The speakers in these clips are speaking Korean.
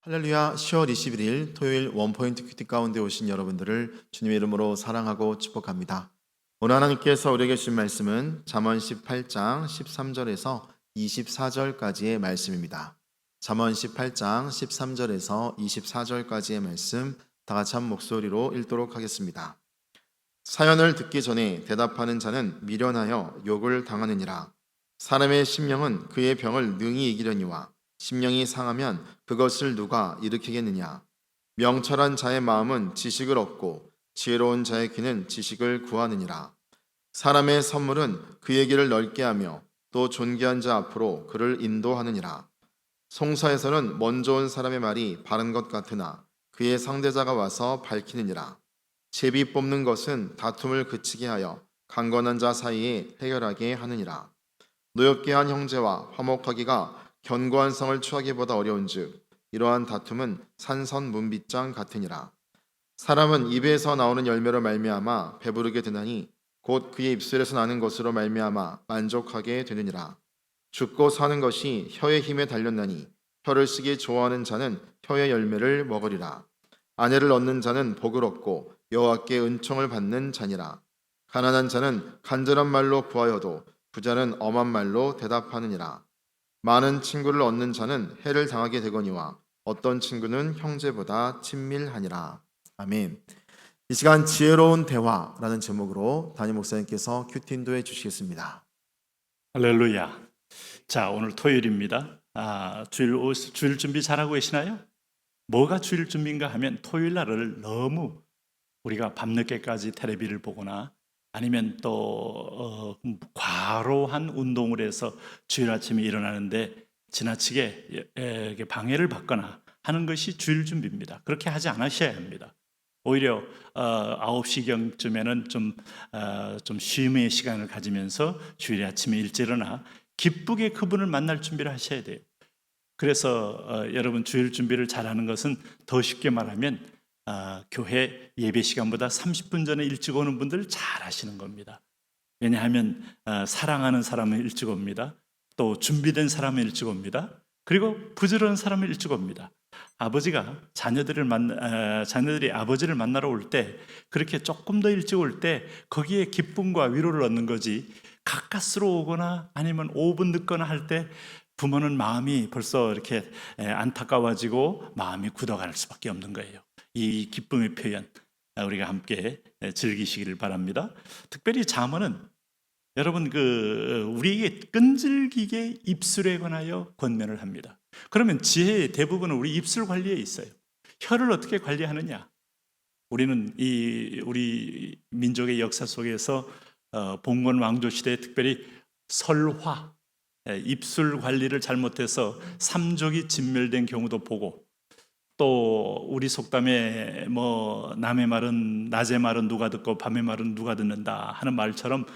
할렐루야. 10월 21일 토요일 원포인트 큐티 가운데 오신 여러분들을 주님의 이름으로 사랑하고 축복합니다. 오늘 하나님께서 우리에게 주신 말씀은 잠언 18장 13절에서 24절까지의 말씀입니다. 잠언 18장 13절에서 24절까지의 말씀 다 같이 한 목소리로 읽도록 하겠습니다. 사연을 듣기 전에 대답하는 자는 미련하여 욕을 당하느니라. 사람의 심령은 그의 병을 능히 이기려니와 심령이 상하면 그것을 누가 일으키겠느냐. 명철한 자의 마음은 지식을 얻고 지혜로운 자의 귀는 지식을 구하느니라. 사람의 선물은 그의 길을 넓게 하며 또 존귀한 자 앞으로 그를 인도하느니라. 송사에서는 먼저 온 사람의 말이 바른 것 같으나 그의 상대자가 와서 밝히느니라. 제비 뽑는 것은 다툼을 그치게 하여 강건한 자 사이에 해결하게 하느니라. 노엽게 한 형제와 화목하기가 견고한 성을 취하기보다 어려운즉 이러한 다툼은 산선 문빗장 같으니라. 사람은 입에서 나오는 열매로 말미암아 배부르게 되나니 곧 그의 입술에서 나는 것으로 말미암아 만족하게 되느니라. 죽고 사는 것이 혀의 힘에 달렸나니 혀를 쓰기 좋아하는 자는 혀의 열매를 먹으리라. 아내를 얻는 자는 복을 얻고 여호와께 은총을 받는 자니라. 가난한 자는 간절한 말로 구하여도 부자는 엄한 말로 대답하느니라. 많은 친구를 얻는 자는 해를 당하게 되거니와 어떤 친구는 형제보다 친밀하니라. 아멘. 이 시간 지혜로운 대화라는 제목으로 담임 목사님께서 큐티 인도해 주시겠습니다. 할렐루야. 자, 오늘 토요일입니다. 주일 준비 잘하고 계시나요? 뭐가 주일 준비인가 하면 토요일 날을 너무 우리가 밤늦게까지 텔레비를 보거나 아니면 또 과로한 운동을 해서 주일 아침에 일어나는데 지나치게 방해를 받거나 하는 것이 주일 준비입니다. 그렇게 하지 않으셔야 합니다. 오히려 9시경쯤에는 좀 쉼의 시간을 가지면서 주일 아침에 일찍 일어나 기쁘게 그분을 만날 준비를 하셔야 돼요. 그래서 여러분 주일 준비를 잘하는 것은 더 쉽게 말하면 교회 예배 시간보다 30분 전에 일찍 오는 분들 잘 하시는 겁니다. 왜냐하면 사랑하는 사람은 일찍 옵니다. 또 준비된 사람은 일찍 옵니다. 그리고 부지런한 사람은 일찍 옵니다. 아버지가 자녀들이 아버지를 만나러 올 때 그렇게 조금 더 일찍 올 때 거기에 기쁨과 위로를 얻는 거지, 가까스로 오거나 아니면 5분 늦거나 할 때 부모는 마음이 벌써 이렇게 안타까워지고 마음이 굳어갈 수밖에 없는 거예요. 이 기쁨의 표현 우리가 함께 즐기시기를 바랍니다. 특별히 잠언은 여러분 우리에게 끈질기게 입술에 관하여 권면을 합니다. 그러면 지혜의 대부분은 우리 입술 관리에 있어요. 혀를 어떻게 관리하느냐? 우리는 우리 민족의 역사 속에서 봉건 왕조 시대에 특별히 설화, 입술 관리를 잘못해서 삼족이 진멸된 경우도 보고, 또 우리 속담에 남의 말은 낮의 말은 누가 듣고 밤의 말은 누가 듣는다 하는 말처럼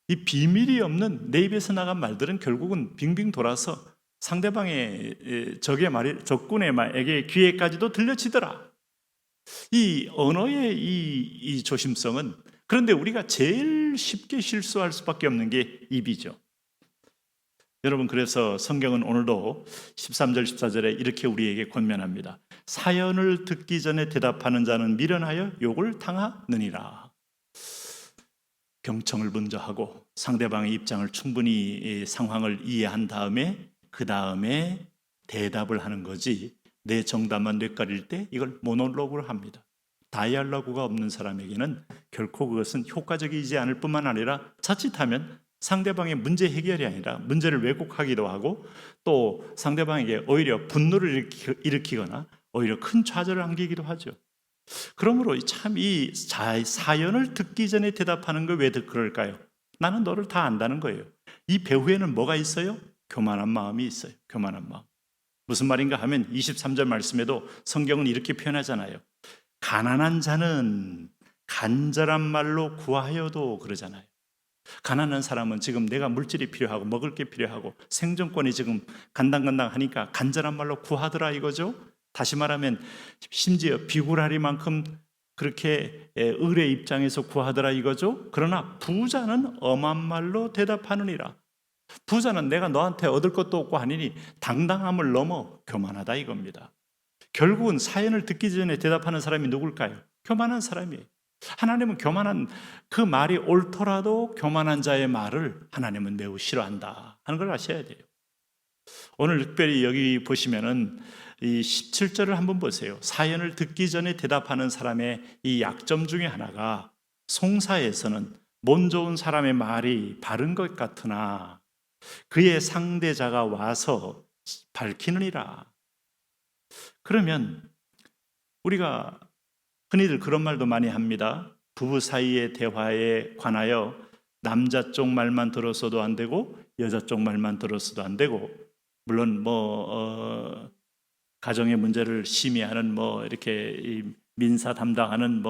이 비밀이 없는 내 입에서 나간 말들은 결국은 빙빙 돌아서 상대방의 적군의 말에게 귀에까지도 들려지더라. 이 언어의 이 조심성은, 그런데 우리가 제일 쉽게 실수할 수밖에 없는 게 입이죠. 여러분, 그래서 성경은 오늘도 13절 14절에 이렇게 우리에게 권면합니다. 사연을 듣기 전에 대답하는 자는 미련하여 욕을 당하느니라. 경청을 먼저 하고 상대방의 입장을 충분히 상황을 이해한 다음에 그 다음에 대답을 하는 거지, 내 정답만 뇌까릴 때 이걸 모놀로그를 합니다. 다이알로그가 없는 사람에게는 결코 그것은 효과적이지 않을 뿐만 아니라 자칫하면 상대방의 문제 해결이 아니라 문제를 왜곡하기도 하고 또 상대방에게 오히려 분노를 일으키거나 오히려 큰 좌절을 안기기도 하죠. 그러므로 참 이 사연을 듣기 전에 대답하는 거 왜 그럴까요? 나는 너를 다 안다는 거예요. 이 배후에는 뭐가 있어요? 교만한 마음이 있어요. 교만한 마음. 무슨 말인가 하면 23절 말씀에도 성경은 이렇게 표현하잖아요. 가난한 자는 간절한 말로 구하여도 그러잖아요. 가난한 사람은 지금 내가 물질이 필요하고 먹을 게 필요하고 생존권이 지금 간당간당 하니까 간절한 말로 구하더라 이거죠. 다시 말하면 심지어 비굴하리만큼 그렇게 을의 입장에서 구하더라 이거죠. 그러나 부자는 엄한 말로 대답하느니라. 부자는 내가 너한테 얻을 것도 없고 하니니 당당함을 넘어 교만하다 이겁니다. 결국은 사연을 듣기 전에 대답하는 사람이 누굴까요? 교만한 사람이에요. 하나님은 교만한 그 말이 옳더라도 교만한 자의 말을 하나님은 매우 싫어한다 하는 걸 아셔야 돼요. 오늘 특별히 여기 보시면은 이 17절을 한번 보세요. 사연을 듣기 전에 대답하는 사람의 이 약점 중에 하나가 송사에서는 못 좋은 사람의 말이 바른 것 같으나 그의 상대자가 와서 밝히느니라. 그러면 우리가 흔히들 그런 말도 많이 합니다. 부부 사이의 대화에 관하여 남자 쪽 말만 들었어도 안 되고 여자 쪽 말만 들었어도 안 되고, 물론 가정의 문제를 심의하는 이렇게 이 민사 담당하는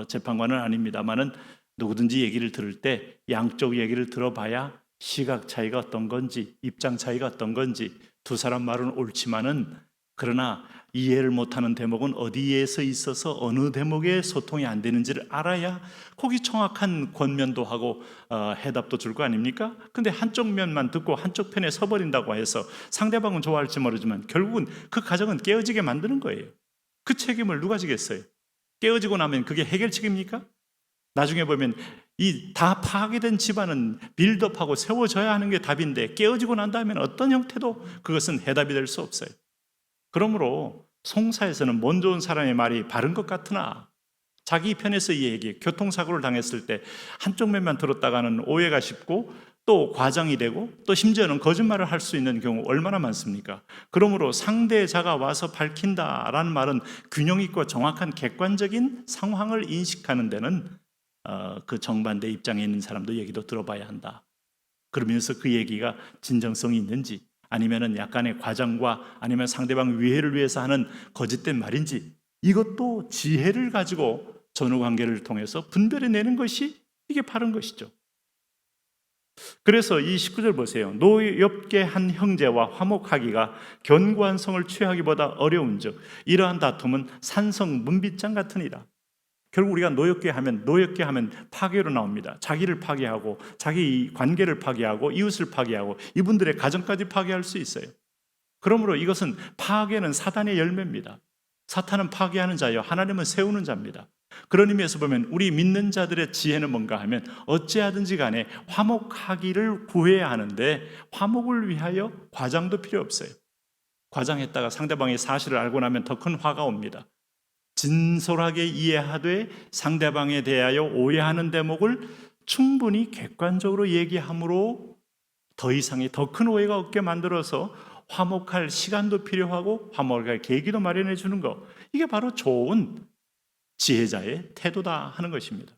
재판관은 아닙니다만은 누구든지 얘기를 들을 때 양쪽 얘기를 들어봐야 시각 차이가 어떤 건지, 입장 차이가 어떤 건지, 두 사람 말은 옳지만은 그러나 이해를 못하는 대목은 어디에서 있어서 어느 대목에 소통이 안 되는지를 알아야 거기 정확한 권면도 하고 해답도 줄 거 아닙니까? 근데 한쪽 면만 듣고 한쪽 편에 서버린다고 해서 상대방은 좋아할지 모르지만 결국은 그 가정은 깨어지게 만드는 거예요. 그 책임을 누가 지겠어요? 깨어지고 나면 그게 해결책입니까? 나중에 보면 이 다 파괴된 집안은 빌드업하고 세워져야 하는 게 답인데 깨어지고 난 다음에는 어떤 형태도 그것은 해답이 될 수 없어요. 그러므로 송사에서는 못 좋은 사람의 말이 바른 것 같으나 자기 편에서 이 얘기, 교통사고를 당했을 때 한쪽 면만 들었다가는 오해가 쉽고 또 과장이 되고 또 심지어는 거짓말을 할 수 있는 경우 얼마나 많습니까? 그러므로 상대자가 와서 밝힌다라는 말은 균형 있고 정확한 객관적인 상황을 인식하는 데는 그 정반대 입장에 있는 사람도 얘기도 들어봐야 한다. 그러면서 그 얘기가 진정성이 있는지 아니면은 약간의 과장과 아니면 상대방 위해를 위해서 하는 거짓된 말인지 이것도 지혜를 가지고 전후 관계를 통해서 분별해내는 것이 이게 바른 것이죠. 그래서 이 19절 보세요. 노엽게 한 형제와 화목하기가 견고한 성을 취하기보다 어려운즉 이러한 다툼은 산성 문빗장 같으니라. 결국 우리가 노엽게 하면 파괴로 나옵니다. 자기를 파괴하고 자기 관계를 파괴하고 이웃을 파괴하고 이분들의 가정까지 파괴할 수 있어요. 그러므로 이것은 파괴는 사단의 열매입니다. 사탄은 파괴하는 자요, 하나님은 세우는 자입니다. 그런 의미에서 보면 우리 믿는 자들의 지혜는 뭔가 하면 어찌하든지 간에 화목하기를 구해야 하는데 화목을 위하여 과장도 필요 없어요. 과장했다가 상대방이 사실을 알고 나면 더 큰 화가 옵니다. 진솔하게 이해하되 상대방에 대하여 오해하는 대목을 충분히 객관적으로 얘기함으로 더 이상의 더 큰 오해가 없게 만들어서 화목할 시간도 필요하고 화목할 계기도 마련해 주는 것, 이게 바로 좋은 지혜자의 태도다 하는 것입니다.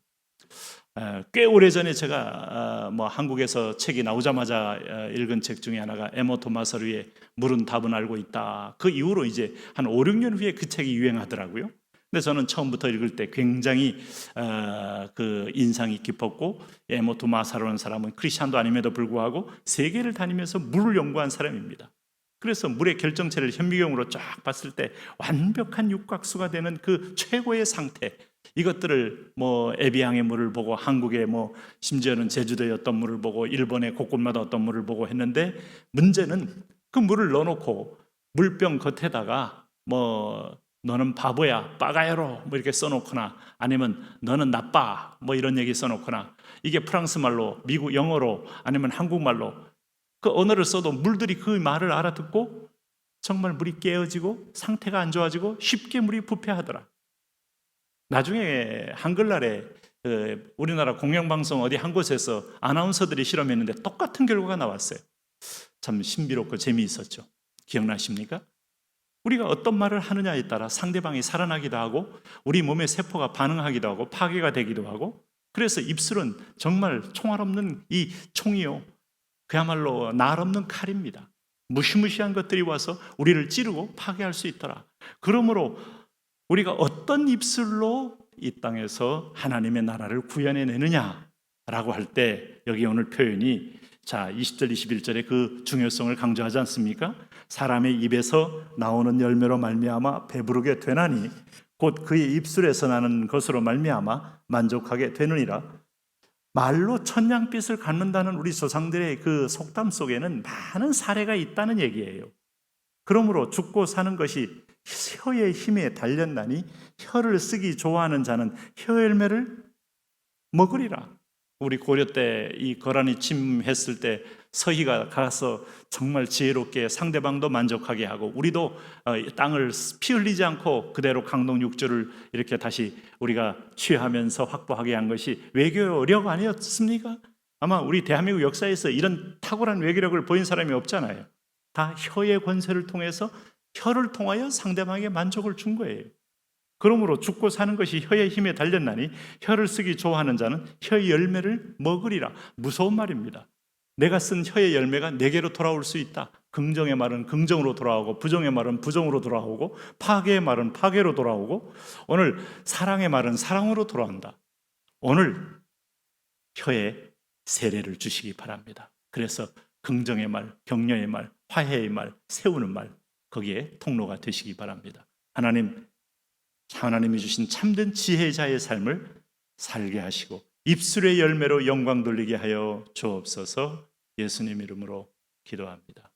꽤 오래전에 제가 한국에서 책이 나오자마자 읽은 책 중에 하나가 에모토 마사루의 물은 답은 알고 있다. 그 이후로 이제 한 5, 6년 후에 그 책이 유행하더라고요. 근데 저는 처음부터 읽을 때 굉장히 그 인상이 깊었고, 에모토 마사루라는 사람은 크리스찬도 아님에도 불구하고 세계를 다니면서 물을 연구한 사람입니다. 그래서 물의 결정체를 현미경으로 쫙 봤을 때 완벽한 육각수가 되는 그 최고의 상태, 이것들을 에비앙의 물을 보고 한국의 심지어는 제주도의 어떤 물을 보고 일본의 곳곳마다 어떤 물을 보고 했는데, 문제는 그 물을 넣어놓고 물병 겉에다가 너는 바보야, 빠가야로 이렇게 써놓거나 아니면 너는 나빠 이런 얘기 써놓거나, 이게 프랑스 말로 미국 영어로 아니면 한국말로 그 언어를 써도 물들이 그 말을 알아듣고 정말 물이 깨어지고 상태가 안 좋아지고 쉽게 물이 부패하더라. 나중에 한글날에 우리나라 공영방송 어디 한 곳에서 아나운서들이 실험했는데 똑같은 결과가 나왔어요. 참 신비롭고 재미있었죠. 기억나십니까? 우리가 어떤 말을 하느냐에 따라 상대방이 살아나기도 하고 우리 몸의 세포가 반응하기도 하고 파괴가 되기도 하고, 그래서 입술은 정말 총알 없는 이 총이요, 그야말로 날 없는 칼입니다. 무시무시한 것들이 와서 우리를 찌르고 파괴할 수 있더라. 그러므로 우리가 어떤 입술로 이 땅에서 하나님의 나라를 구현해내느냐라고 할 때 여기 오늘 표현이 20절 21절에 그 중요성을 강조하지 않습니까? 사람의 입에서 나오는 열매로 말미암아 배부르게 되나니 곧 그의 입술에서 나는 것으로 말미암아 만족하게 되느니라. 말로 천냥빚을 갚는다는 우리 조상들의 그 속담 속에는 많은 사례가 있다는 얘기예요. 그러므로 죽고 사는 것이 혀의 힘에 달렸나니 혀를 쓰기 좋아하는 자는 혀 열매를 먹으리라. 우리 고려 때 이 거란이 침했을 때 서희가 가서 정말 지혜롭게 상대방도 만족하게 하고 우리도 땅을 피 흘리지 않고 그대로 강동 6조를 이렇게 다시 우리가 취하면서 확보하게 한 것이 외교력 아니었습니까? 아마 우리 대한민국 역사에서 이런 탁월한 외교력을 보인 사람이 없잖아요. 다 혀의 권세를 통해서 혀를 통하여 상대방에게 만족을 준 거예요. 그러므로 죽고 사는 것이 혀의 힘에 달렸나니 혀를 쓰기 좋아하는 자는 혀의 열매를 먹으리라. 무서운 말입니다. 내가 쓴 혀의 열매가 내게로 돌아올 수 있다. 긍정의 말은 긍정으로 돌아오고 부정의 말은 부정으로 돌아오고 파괴의 말은 파괴로 돌아오고 오늘 사랑의 말은 사랑으로 돌아온다. 오늘 혀에 세례를 주시기 바랍니다. 그래서 긍정의 말, 격려의 말, 화해의 말, 세우는 말 거기에 통로가 되시기 바랍니다. 하나님이 주신 참된 지혜자의 삶을 살게 하시고 입술의 열매로 영광 돌리게 하여 주옵소서. 예수님 이름으로 기도합니다.